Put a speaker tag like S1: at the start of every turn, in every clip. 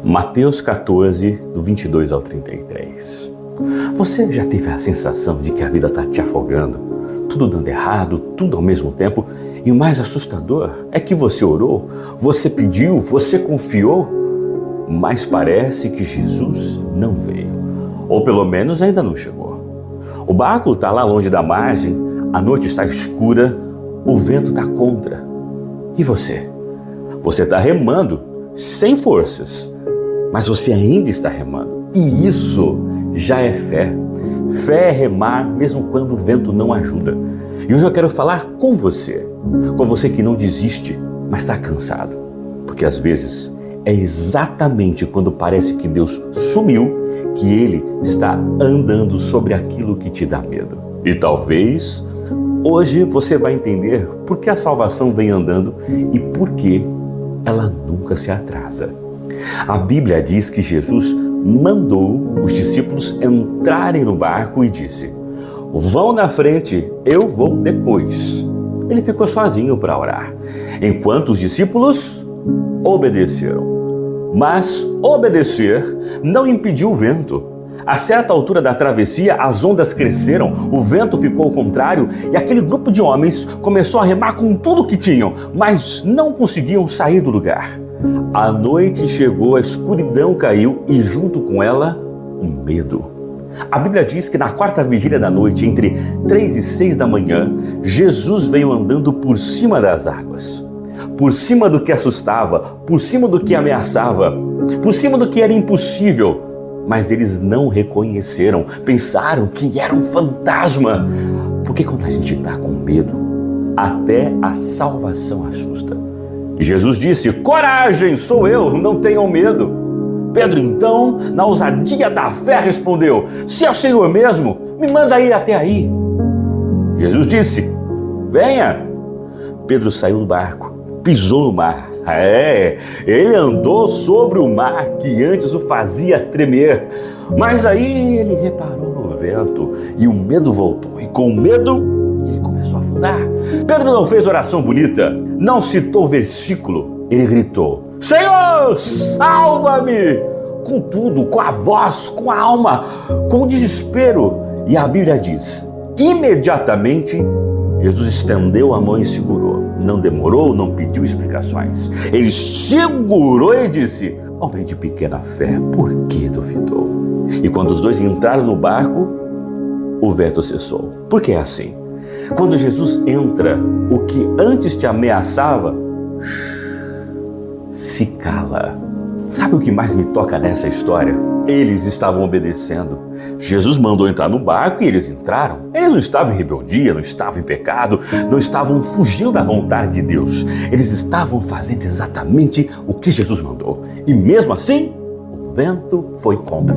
S1: Mateus 14, do 22 ao 33. Você já teve a sensação de que a vida está te afogando? Tudo dando errado, tudo ao mesmo tempo? E o mais assustador é que você orou, você pediu, você confiou, mas parece que Jesus não veio. Ou pelo menos ainda não chegou. O barco está lá longe da margem, a noite está escura, o vento está contra. E você? Você está remando, sem forças, mas você ainda está remando. E isso já é fé. Fé é remar mesmo quando o vento não ajuda. E hoje eu quero falar com você que não desiste, mas está cansado. Porque às vezes é exatamente quando parece que Deus sumiu que Ele está andando sobre aquilo que te dá medo. E talvez hoje você vai entender por que a salvação vem andando e por que ela nunca se atrasa. A Bíblia diz que Jesus mandou os discípulos entrarem no barco e disse: vão na frente, eu vou depois. Ele ficou sozinho para orar, enquanto os discípulos obedeceram. Mas obedecer não impediu o vento. A certa altura da travessia, as ondas cresceram, o vento ficou ao contrário e aquele grupo de homens começou a remar com tudo que tinham, mas não conseguiam sair do lugar. A noite chegou, a escuridão caiu e junto com ela, o medo. A Bíblia diz que na quarta vigília da noite, entre 3 e 6 da manhã, Jesus veio andando por cima das águas. Por cima do que assustava, por cima do que ameaçava, por cima do que era impossível. Mas eles não reconheceram, pensaram que era um fantasma. Porque quando a gente está com medo, até a salvação assusta. E Jesus disse: coragem, sou eu, não tenham medo. Pedro então, na ousadia da fé, respondeu: se é o Senhor mesmo, me manda ir até aí. Jesus disse: venha. Pedro saiu do barco, pisou no mar. Ele andou sobre o mar que antes o fazia tremer. Mas aí ele reparou no vento e o medo voltou. E com medo, ele começou a afundar. Pedro não fez oração bonita, não citou versículo. Ele gritou: Senhor, salva-me! Com tudo, com a voz, com a alma, com o desespero. E a Bíblia diz: imediatamente, Jesus estendeu a mão e segurou. Não demorou, não pediu explicações. Ele segurou e disse: homem de pequena fé, por que duvidou? E quando os dois entraram no barco, o vento cessou. Por que é assim? Quando Jesus entra, o que antes te ameaçava se cala. Sabe o que mais me toca nessa história? Eles estavam obedecendo. Jesus mandou entrar no barco e eles entraram. Eles não estavam em rebeldia, não estavam em pecado, não estavam fugindo da vontade de Deus. Eles estavam fazendo exatamente o que Jesus mandou. E mesmo assim, o vento foi contra.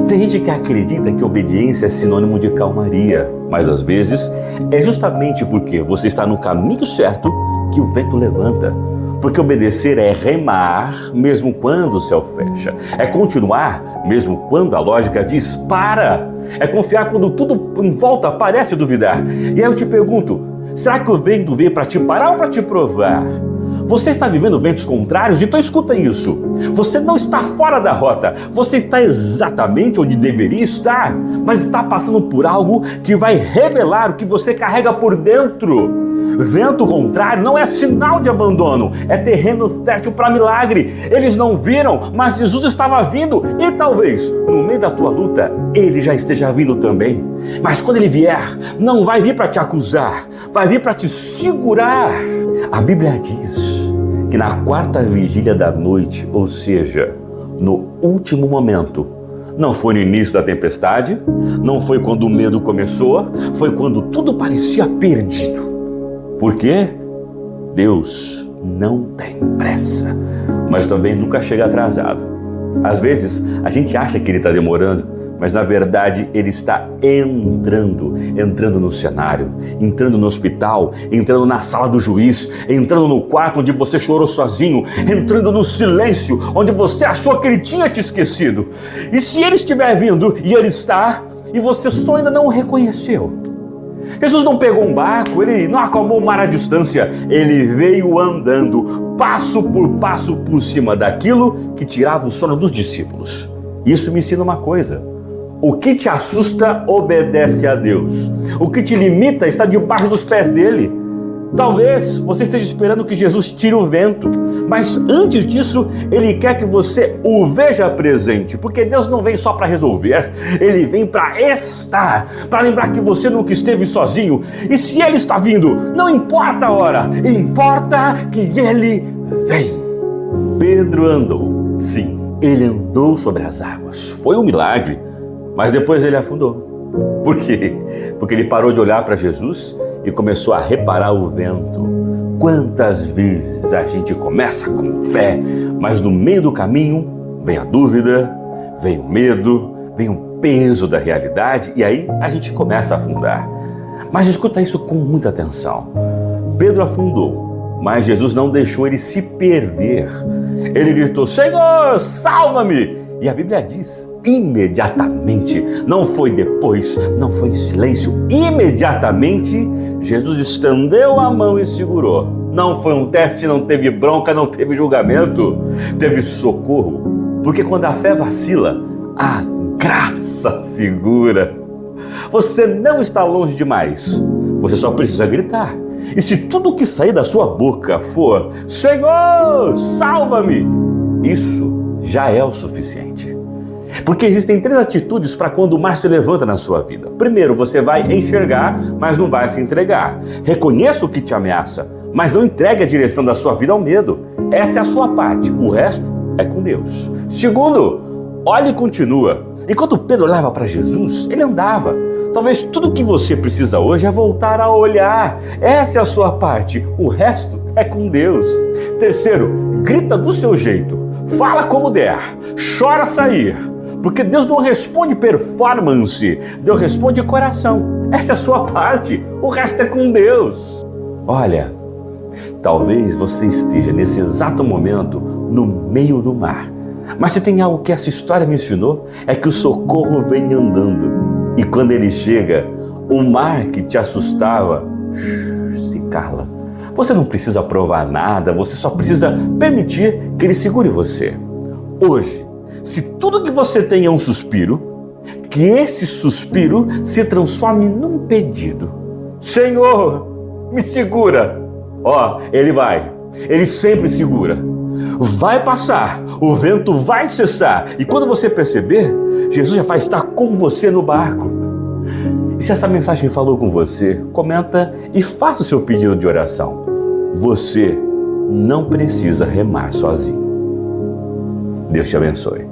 S1: Tem gente que acredita que obediência é sinônimo de calmaria, mas às vezes é justamente porque você está no caminho certo que o vento levanta. Porque obedecer é remar mesmo quando o céu fecha. É continuar mesmo quando a lógica diz para. É confiar quando tudo em volta parece duvidar. E aí eu te pergunto, será que o vento veio para te parar ou para te provar? Você está vivendo ventos contrários? Então escuta isso. Você não está fora da rota. Você está exatamente onde deveria estar, mas está passando por algo que vai revelar o que você carrega por dentro. Vento contrário não é sinal de abandono, é terreno fértil para milagre. Eles não viram, mas Jesus estava vindo e talvez no meio da tua luta ele já esteja vindo também. Mas quando ele vier, não vai vir para te acusar, vai vir para te segurar. A Bíblia diz que na quarta vigília da noite, ou seja, no último momento, não foi no início da tempestade, não foi quando o medo começou, foi quando tudo parecia perdido. Por quê? Deus não tem pressa, mas também nunca chega atrasado. Às vezes, a gente acha que Ele está demorando, mas na verdade Ele está entrando no cenário, entrando no hospital, entrando na sala do juiz, entrando no quarto onde você chorou sozinho, entrando no silêncio onde você achou que Ele tinha te esquecido. E se Ele estiver vindo, e Ele está, e você só ainda não o reconheceu, Jesus não pegou um barco, ele não acalmou o mar à distância, ele veio andando, passo por cima daquilo que tirava o sono dos discípulos. Isso me ensina uma coisa: o que te assusta obedece a Deus, o que te limita está debaixo dos pés dele. Talvez você esteja esperando que Jesus tire o vento, mas antes disso, Ele quer que você o veja presente, porque Deus não vem só para resolver, Ele vem para estar, para lembrar que você nunca esteve sozinho, e se Ele está vindo, não importa a hora, importa que Ele vem. Pedro andou, sim, ele andou sobre as águas, foi um milagre, mas depois ele afundou. Por quê? Porque ele parou de olhar para Jesus e começou a reparar o vento. Quantas vezes a gente começa com fé, mas no meio do caminho vem a dúvida, vem o medo, vem o peso da realidade e aí a gente começa a afundar. Mas escuta isso com muita atenção. Pedro afundou, mas Jesus não deixou ele se perder. Ele gritou: Senhor, salva-me! E a Bíblia diz, imediatamente, não foi depois, não foi em silêncio, imediatamente Jesus estendeu a mão e segurou. Não foi um teste, não teve bronca, não teve julgamento, teve socorro, porque quando a fé vacila, a graça segura. Você não está longe demais, você só precisa gritar. E se tudo que sair da sua boca for Senhor, salva-me, isso já é o suficiente. Porque existem 3 atitudes para quando o mar se levanta na sua vida. Primeiro, você vai enxergar, mas não vai se entregar. Reconheça o que te ameaça, mas não entregue a direção da sua vida ao medo. Essa é a sua parte, o resto é com Deus. Segundo, olhe e continua. Enquanto Pedro olhava para Jesus, ele andava. Talvez tudo que você precisa hoje é voltar a olhar. Essa é a sua parte, o resto é com Deus. Terceiro, grita do seu jeito. Fala como der, chora sair, porque Deus não responde performance, Deus responde coração. Essa é a sua parte, o resto é com Deus. Olha, talvez você esteja nesse exato momento no meio do mar, mas se tem algo que essa história me ensinou, é que o socorro vem andando, e quando ele chega, o mar que te assustava se cala. Você não precisa provar nada, você só precisa permitir que ele segure você. Hoje, se tudo que você tem é um suspiro, que esse suspiro se transforme num pedido. Senhor, me segura. Ele vai, ele sempre segura. Vai passar, o vento vai cessar e quando você perceber, Jesus já vai estar com você no barco. E se essa mensagem falou com você, comenta e faça o seu pedido de oração. Você não precisa remar sozinho. Deus te abençoe.